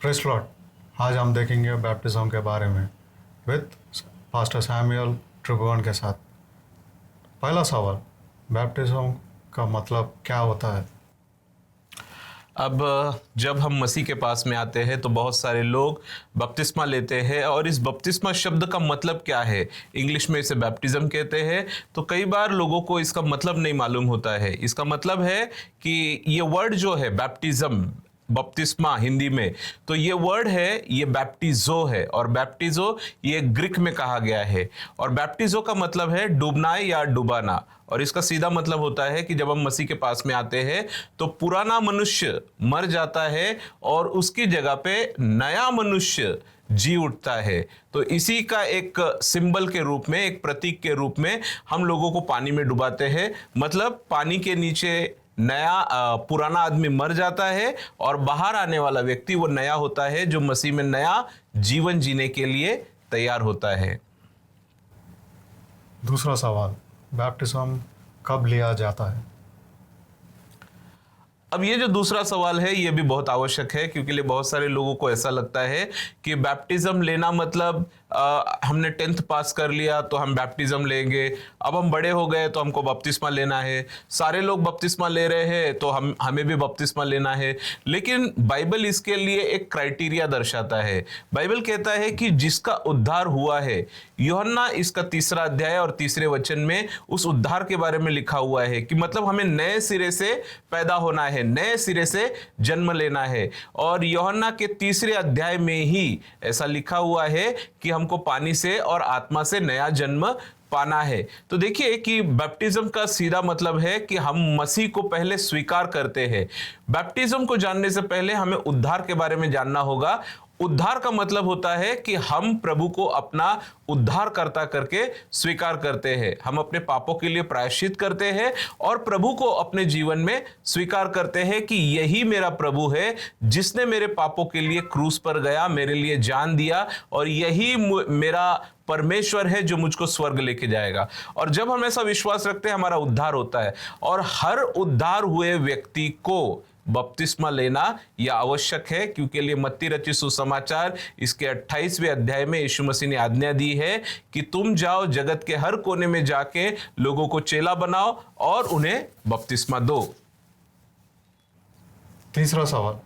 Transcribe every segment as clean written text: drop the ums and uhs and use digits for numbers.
Press Lord. आज हम देखेंगे बैप्टिज्म के बारे में विद पास्टर सैमुअल ट्रिब्यून के साथ। पहला सवाल, बैप्टिज्म का मतलब क्या होता है? अब जब हम मसीह के पास में आते हैं तो बहुत सारे लोग बपतिस्मा लेते हैं, और इस बपतिस्मा शब्द का मतलब क्या है, इंग्लिश में इसे बैप्टिज्म कहते हैं। तो कई बार लोगों को इसका मतलब नहीं मालूम होता है। इसका मतलब है कि ये वर्ड जो है बैप्टिज्म, बपतिस्मा हिंदी में, तो ये वर्ड है, ये बैप्टिजो है, और बैप्टिजो ये ग्रीक में कहा गया है, और बैप्टिजो का मतलब है डूबना या डुबाना। और इसका सीधा मतलब होता है कि जब हम मसीह के पास में आते हैं तो पुराना मनुष्य मर जाता है और उसकी जगह पे नया मनुष्य जी उठता है। तो इसी का एक सिंबल के रूप में, एक प्रतीक के रूप में हम लोगों को पानी में डुबाते हैं। मतलब पानी के नीचे नया पुराना आदमी मर जाता है और बाहर आने वाला व्यक्ति वो नया होता है, जो मसीह में नया जीवन जीने के लिए तैयार होता है। दूसरा सवाल, बैप्टिज्म कब लिया जाता है? अब ये जो दूसरा सवाल है ये भी बहुत आवश्यक है, क्योंकि बहुत सारे लोगों को ऐसा लगता है कि बैप्टिज्म लेना मतलब हमने 10th पास कर लिया तो हम बैप्टिज्म लेंगे, अब हम बड़े हो गए तो हमको बपतिस्मा लेना है, सारे लोग बपतिस्मा ले रहे हैं तो हमें भी बपतिस्मा लेना है। लेकिन बाइबल इसके लिए एक क्राइटेरिया दर्शाता है। बाइबल कहता है कि जिसका उद्धार हुआ है, यूहन्ना इसका 3 अध्याय और 3 वचन में उस उद्धार के बारे में लिखा हुआ है कि मतलब हमें नए सिरे से पैदा होना है, नए सिरे से जन्म लेना है। और यूहन्ना के 3 अध्याय में ही ऐसा लिखा हुआ है कि हमको पानी से और आत्मा से नया जन्म पाना है। तो देखिए कि बैप्टिज्म का सीधा मतलब है कि हम मसीह को पहले स्वीकार करते हैं। बैप्टिज्म को जानने से पहले हमें उद्धार के बारे में जानना होगा। उद्धार का मतलब होता है कि हम प्रभु को अपना उद्धारकर्ता करके स्वीकार करते हैं, हम अपने पापों के लिए प्रायश्चित करते हैं और प्रभु को अपने जीवन में स्वीकार करते हैं कि यही मेरा प्रभु है जिसने मेरे पापों के लिए क्रूस पर गया, मेरे लिए जान दिया, और यही मेरा परमेश्वर है जो मुझको स्वर्ग लेके जाएगा। और जब हम ऐसा विश्वास रखते हैं हमारा उद्धार होता है, और हर उद्धार हुए व्यक्ति को बपतिस्मा लेना यह आवश्यक है, क्योंकि लिए मत्ती रचित सुसमाचार इसके 28वें अध्याय में यीशु मसीह ने आज्ञा दी है कि तुम जाओ जगत के हर कोने में जाके लोगों को चेला बनाओ और उन्हें बपतिस्मा दो। तीसरा सवाल,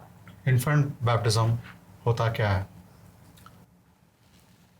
इन्फेंट बैप्टिज्म होता क्या है?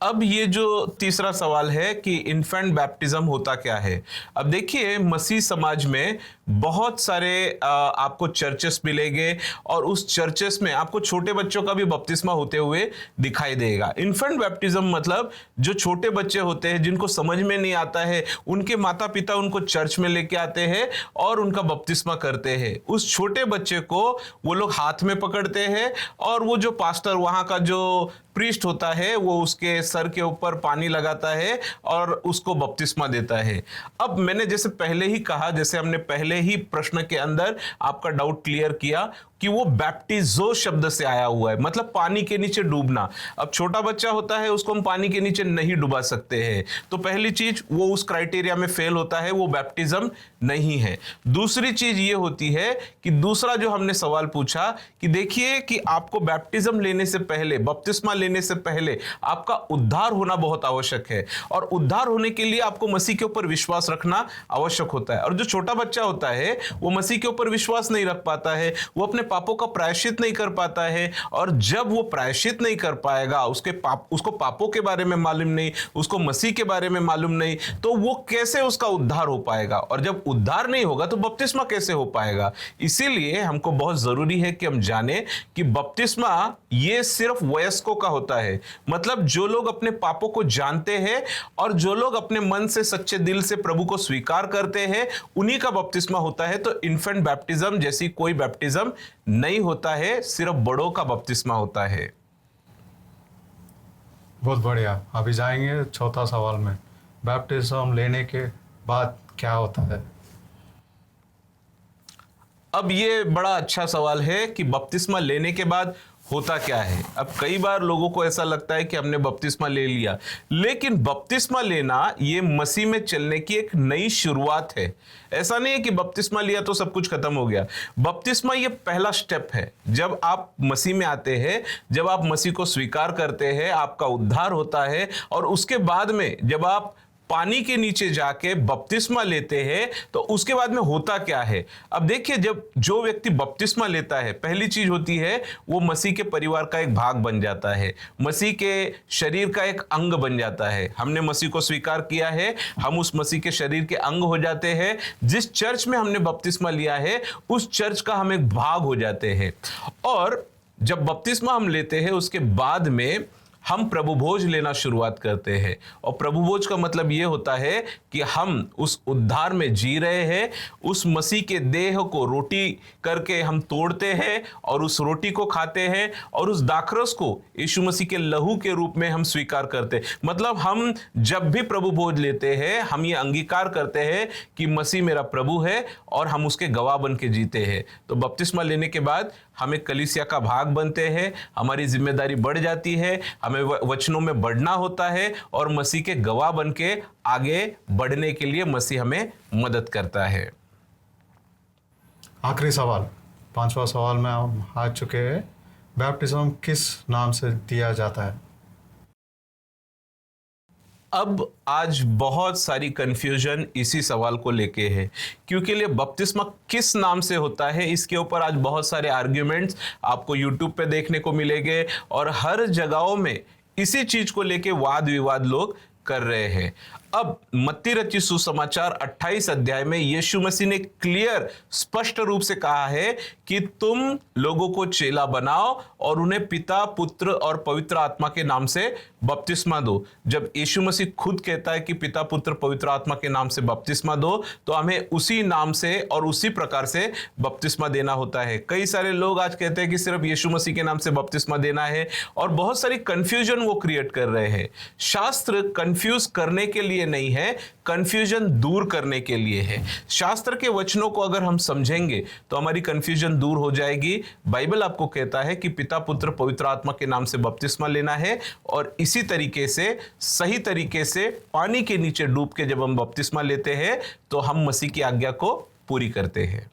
अब ये जो तीसरा सवाल है कि इन्फेंट बैप्टिज्म होता क्या है, अब देखिए मसीह समाज में बहुत सारे आपको चर्चेस मिलेंगे, और उस चर्चेस में आपको छोटे बच्चों का भी बपतिस्मा होते हुए दिखाई देगा। इन्फेंट बैप्टिज्म मतलब जो छोटे बच्चे होते हैं जिनको समझ में नहीं आता है, उनके माता पिता उनको चर्च में लेके आते हैं और उनका बपतिस्मा करते हैं। उस छोटे बच्चे को वो लोग हाथ में पकड़ते हैं, और वो जो पास्टर वहां का जो प्रीस्ट होता है वो उसके सर के ऊपर पानी लगाता है और उसको बपतिस्मा देता है। अब मैंने जैसे पहले ही कहा, जैसे हमने पहले ही प्रश्न के अंदर आपका डाउट क्लियर किया कि वो बैप्टिजो शब्द से आया हुआ है, मतलब पानी के नीचे डूबना। अब छोटा बच्चा होता है उसको हम पानी के नीचे नहीं डुबा सकते हैं, तो पहली चीज वो उस क्राइटेरिया में फेल होता है, वो बैप्टिज्म नहीं है। दूसरी चीज ये होती है कि दूसरा जो हमने सवाल पूछा कि देखिए कि आपको बैप्टिज्म लेने से पहले, बपतिस्मा लेने से पहले आपका उद्धार होना बहुत आवश्यक है, और उद्धार होने के लिए आपको मसीह के ऊपर विश्वास रखना आवश्यक होता है। और जो छोटा बच्चा होता है वो मसीह के ऊपर विश्वास नहीं रख पाता है, वो अपने पापों का प्रायश्चित नहीं कर पाता है, और जब वो प्रायश्चित नहीं कर पाएगा, उसको पापों के बारे में मालूम नहीं, उसको मसीह के बारे में मालूम नहीं, तो वो कैसे उसका उद्धार हो पाएगा, और जब उद्धार नहीं होगा तो बपतिस्मा कैसे हो पाएगा। इसीलिए हमको बहुत जरूरी है कि हम जाने कि बपतिस्मा ये सिर्फ वयस्कों का होता है, मतलब जो लोग अपने पापों को जानते हैं और जो लोग अपने मन से सच्चे दिल से प्रभु को स्वीकार करते हैं, उन्हीं का बपतिस्मा होता है। तो इन्फेंट बैप्टिज्म जैसी कोई बैप्टिज्म नहीं होता है, सिर्फ बड़ों का बपतिस्मा होता है। बहुत बढ़िया। अभी जाएंगे चौथा सवाल में, बैप्टिज्म लेने के बाद क्या होता है? अब ये बड़ा अच्छा सवाल है कि बपतिस्मा लेने के बाद होता क्या है। अब कई बार लोगों को ऐसा लगता है कि हमने बपतिस्मा ले लिया, लेकिन बपतिस्मा लेना ये मसीह में चलने की एक नई शुरुआत है। ऐसा नहीं है कि बपतिस्मा लिया तो सब कुछ खत्म हो गया। बपतिस्मा ये पहला स्टेप है। जब आप मसीह में आते हैं, जब आप मसीह को स्वीकार करते हैं, आपका उद्धार होता है, और उसके बाद में जब आप पानी के नीचे जाके बपतिस्मा लेते हैं तो उसके बाद में होता क्या है। अब देखिए, जब जो व्यक्ति बपतिस्मा लेता है, पहली चीज होती है वो मसीह के परिवार का एक भाग बन जाता है, मसीह के शरीर का एक अंग बन जाता है। हमने मसीह को स्वीकार किया है, हम उस मसीह के शरीर के अंग हो जाते हैं। जिस चर्च में हमने बपतिस्मा लिया है उस चर्च का हम एक भाग हो जाते हैं। और जब बपतिस्मा हम लेते हैं उसके बाद में हम प्रभु भोज लेना शुरुआत करते हैं। और प्रभु भोज का मतलब यह होता है कि हम उस उद्धार में जी रहे हैं, उस मसीह के देह को रोटी करके हम तोड़ते हैं और उस रोटी को खाते हैं, और उस दाखरस को यीशु मसीह के लहू के रूप में हम स्वीकार करते हैं। मतलब हम जब भी प्रभु भोज लेते हैं हम ये अंगीकार करते हैं कि मसीह मेरा प्रभु है और हम उसके गवाह बन के जीते हैं। तो बपतिस्मा लेने के बाद हम एक कलीसिया का भाग बनते हैं, हमारी जिम्मेदारी बढ़ जाती है, हमें वचनों में बढ़ना होता है और मसीह के गवाह बन के आगे बढ़ने के लिए मसीह हमें मदद करता है। आखिरी सवाल, 5वां सवाल में हम आ चुके हैं। बैप्टिज्म किस नाम से दिया जाता है? अब आज बहुत सारी कंफ्यूजन इसी सवाल को लेके है, क्योंकि लिए बपतिस्मा किस नाम से होता है इसके ऊपर आज बहुत सारे आर्ग्यूमेंट्स आपको यूट्यूब पे देखने को मिलेंगे, और हर जगहों में इसी चीज को लेके वाद विवाद लोग कर रहे हैं। अब मत्ती रचित सुसमाचार 28 अध्याय में यीशु मसीह ने क्लियर स्पष्ट रूप से कहा है कि तुम लोगों को चेला बनाओ और उन्हें पिता, पुत्र और पवित्र आत्मा के नाम से बपतिस्मा दो। जब यीशु मसीह खुद कहता है कि पिता, पुत्र, पवित्र आत्मा के नाम से बपतिस्मा दो, तो हमें उसी नाम से और उसी प्रकार से बपतिस्मा देना होता है। कई सारे लोग आज कहते हैं कि सिर्फ यीशु मसीह के नाम से बपतिस्मा देना है, और बहुत सारी कंफ्यूजन वो क्रिएट कर रहे हैं। शास्त्र कंफ्यूज करने के लिए नहीं है, कंफ्यूजन दूर करने के लिए है। शास्त्र के वचनों को अगर हम समझेंगे तो हमारी कंफ्यूजन दूर हो जाएगी। बाइबल आपको कहता है कि पिता, पुत्र, पवित्र आत्मा के नाम से बपतिस्मा लेना है, और इसी तरीके से सही तरीके से पानी के नीचे डूब के जब हम बपतिस्मा लेते हैं तो हम मसीह की आज्ञा को पूरी करते हैं।